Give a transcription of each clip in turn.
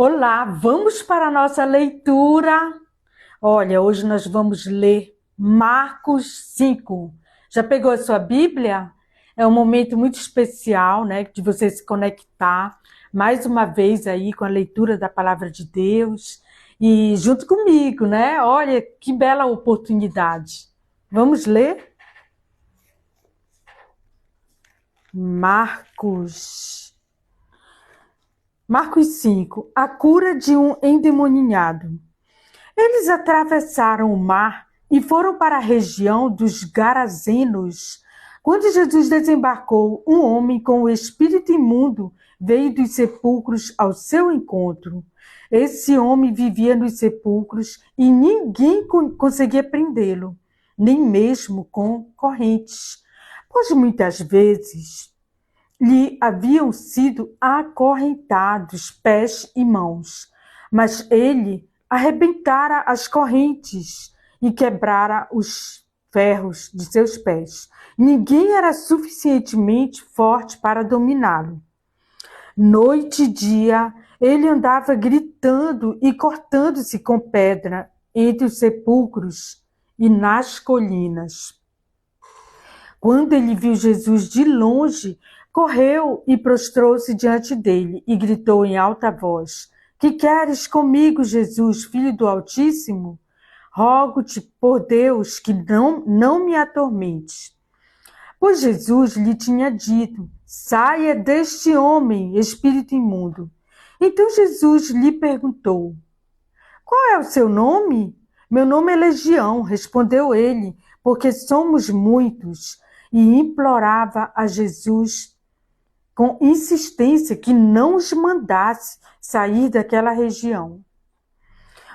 Olá, vamos para a nossa leitura. Olha, hoje nós vamos ler Marcos 5. Já pegou a sua Bíblia? É um momento muito especial, né, de você se conectar mais uma vez aí com a leitura da Palavra de Deus e junto comigo, né? Olha, que bela oportunidade. Vamos ler? Marcos 5. A cura de um endemoniado. Eles atravessaram o mar e foram para a região dos Garazenos. Quando Jesus desembarcou, um homem com o espírito imundo veio dos sepulcros ao seu encontro. Esse homem vivia nos sepulcros e ninguém conseguia prendê-lo, nem mesmo com correntes, pois muitas vezes lhe haviam sido acorrentados pés e mãos, mas ele arrebentara as correntes e quebrara os ferros de seus pés. Ninguém era suficientemente forte para dominá-lo. Noite e dia, ele andava gritando e cortando-se com pedra entre os sepulcros e nas colinas. Quando ele viu Jesus de longe, correu e prostrou-se diante dele e gritou em alta voz: Que queres comigo, Jesus, Filho do Altíssimo? Rogo-te por Deus que não me atormentes. Pois Jesus lhe tinha dito: Saia deste homem, espírito imundo. Então Jesus lhe perguntou: Qual é o seu nome? Meu nome é Legião, respondeu ele, porque somos muitos. E implorava a Jesus com insistência que não os mandasse sair daquela região.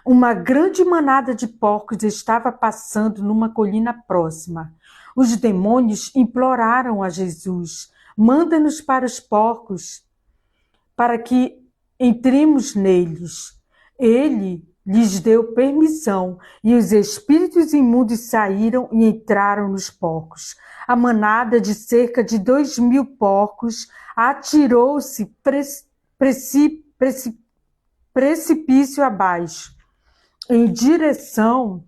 Uma grande manada de porcos estava passando numa colina próxima. Os demônios imploraram a Jesus: Manda-nos para os porcos, para que entremos neles. Ele lhes deu permissão, e os espíritos imundos saíram e entraram nos porcos. A manada de cerca de 2.000 porcos atirou-se precipício abaixo, em direção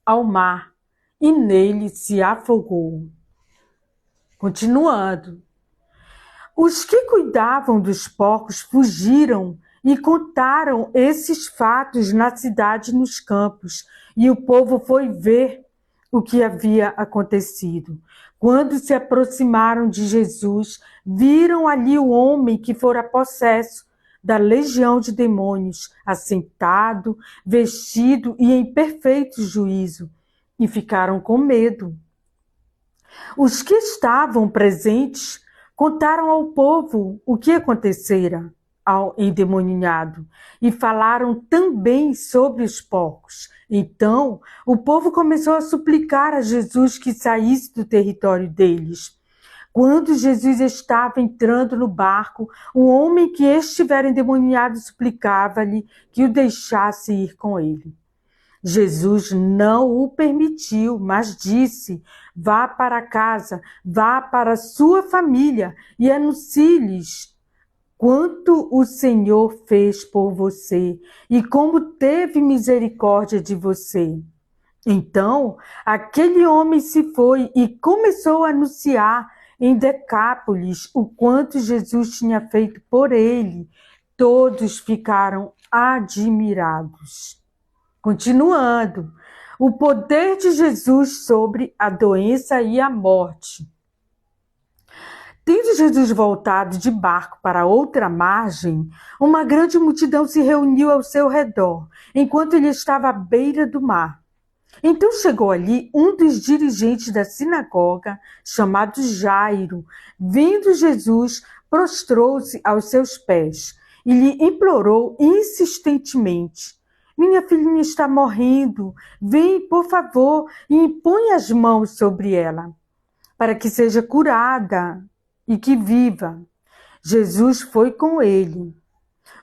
ao mar, e nele se afogou. Continuando. Os que cuidavam dos porcos fugiram e contaram esses fatos na cidade e nos campos, e o povo foi ver o que havia acontecido. Quando se aproximaram de Jesus, viram ali o homem que fora possesso da legião de demônios, assentado, vestido e em perfeito juízo, e ficaram com medo. Os que estavam presentes contaram ao povo o que acontecera ao endemoniado e falaram também sobre os porcos. Então, o povo começou a suplicar a Jesus que saísse do território deles. Quando Jesus estava entrando no barco, o homem que estivera endemoniado suplicava-lhe que o deixasse ir com ele. Jesus não o permitiu, mas disse: Vá para casa, vá para a sua família e anuncie-lhes quanto o Senhor fez por você e como teve misericórdia de você. Então, aquele homem se foi e começou a anunciar em Decápolis o quanto Jesus tinha feito por ele. Todos ficaram admirados. Continuando, o poder de Jesus sobre a doença e a morte. Tendo Jesus voltado de barco para outra margem, uma grande multidão se reuniu ao seu redor, enquanto ele estava à beira do mar. Então chegou ali um dos dirigentes da sinagoga, chamado Jairo. Vendo Jesus, prostrou-se aos seus pés e lhe implorou insistentemente: Minha filhinha está morrendo. Vem, por favor, e impõe as mãos sobre ela, para que seja curada e que viva. Jesus foi com ele.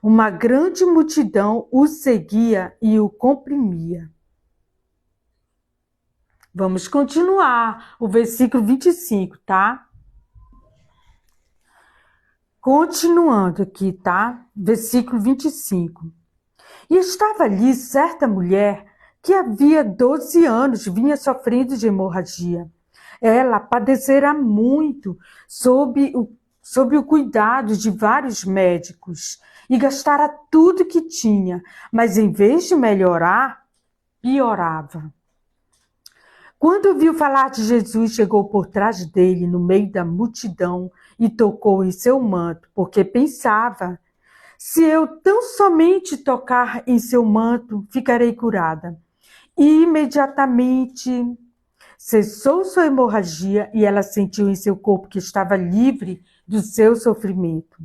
Uma grande multidão o seguia e o comprimia. Vamos continuar o versículo 25, tá? Continuando aqui, tá? Versículo 25. E estava ali certa mulher que havia 12 anos vinha sofrendo de hemorragia. Ela padecera muito sob o cuidado de vários médicos e gastara tudo que tinha, mas em vez de melhorar, piorava. Quando viu falar de Jesus, chegou por trás dele, no meio da multidão, e tocou em seu manto, porque pensava: se eu tão somente tocar em seu manto, ficarei curada. E imediatamente cessou sua hemorragia e ela sentiu em seu corpo que estava livre do seu sofrimento.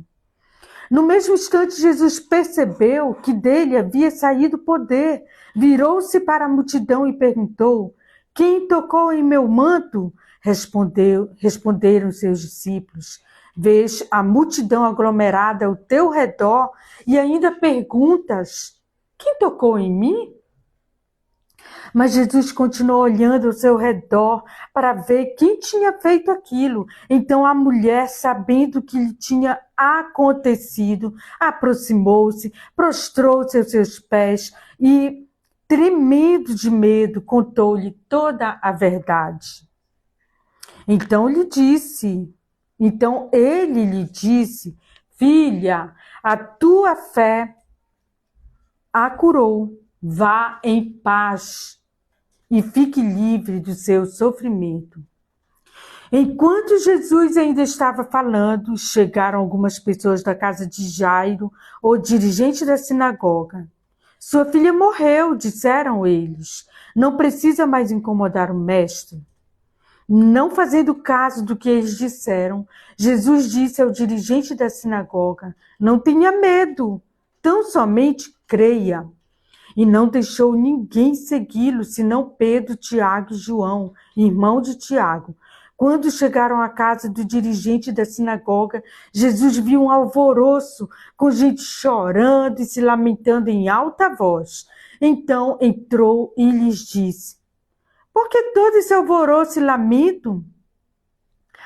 No mesmo instante, Jesus percebeu que dele havia saído poder, virou-se para a multidão e perguntou: quem tocou em meu manto? Responderam seus discípulos: vês a multidão aglomerada ao teu redor e ainda perguntas: quem tocou em mim? Mas Jesus continuou olhando ao seu redor para ver quem tinha feito aquilo. Então a mulher, sabendo o que lhe tinha acontecido, aproximou-se, prostrou-se aos seus pés e, tremendo de medo, contou-lhe toda a verdade. Então ele lhe disse: filha, a tua fé a curou. Vá em paz e fique livre do seu sofrimento. Enquanto Jesus ainda estava falando, chegaram algumas pessoas da casa de Jairo, o dirigente da sinagoga. Sua filha morreu, disseram eles. Não precisa mais incomodar o mestre. Não fazendo caso do que eles disseram, Jesus disse ao dirigente da sinagoga: não tenha medo, tão somente creia. E não deixou ninguém segui-lo, senão Pedro, Tiago e João, irmão de Tiago. Quando chegaram à casa do dirigente da sinagoga, Jesus viu um alvoroço, com gente chorando e se lamentando em alta voz. Então entrou e lhes disse: por que todo esse alvoroço e lamento?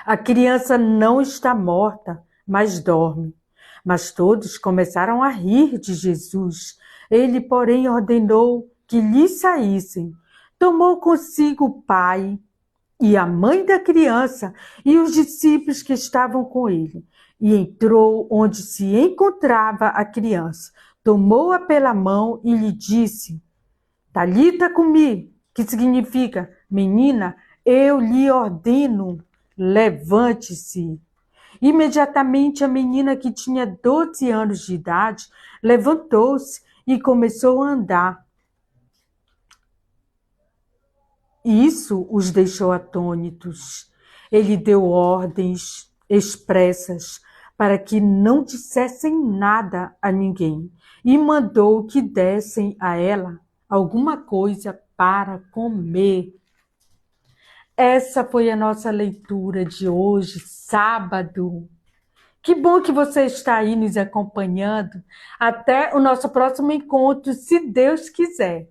A criança não está morta, mas dorme. Mas todos começaram a rir de Jesus. Ele, porém, ordenou que lhe saíssem. Tomou consigo o pai e a mãe da criança e os discípulos que estavam com ele. E entrou onde se encontrava a criança. Tomou-a pela mão e lhe disse: Talita cumi, que significa: menina, eu lhe ordeno, levante-se. Imediatamente a menina, que tinha 12 anos de idade, levantou-se e começou a andar. Isso os deixou atônitos. Ele deu ordens expressas para que não dissessem nada a ninguém e mandou que dessem a ela alguma coisa para comer. Essa foi a nossa leitura de hoje, sábado. Que bom que você está aí nos acompanhando. Até o nosso próximo encontro, se Deus quiser.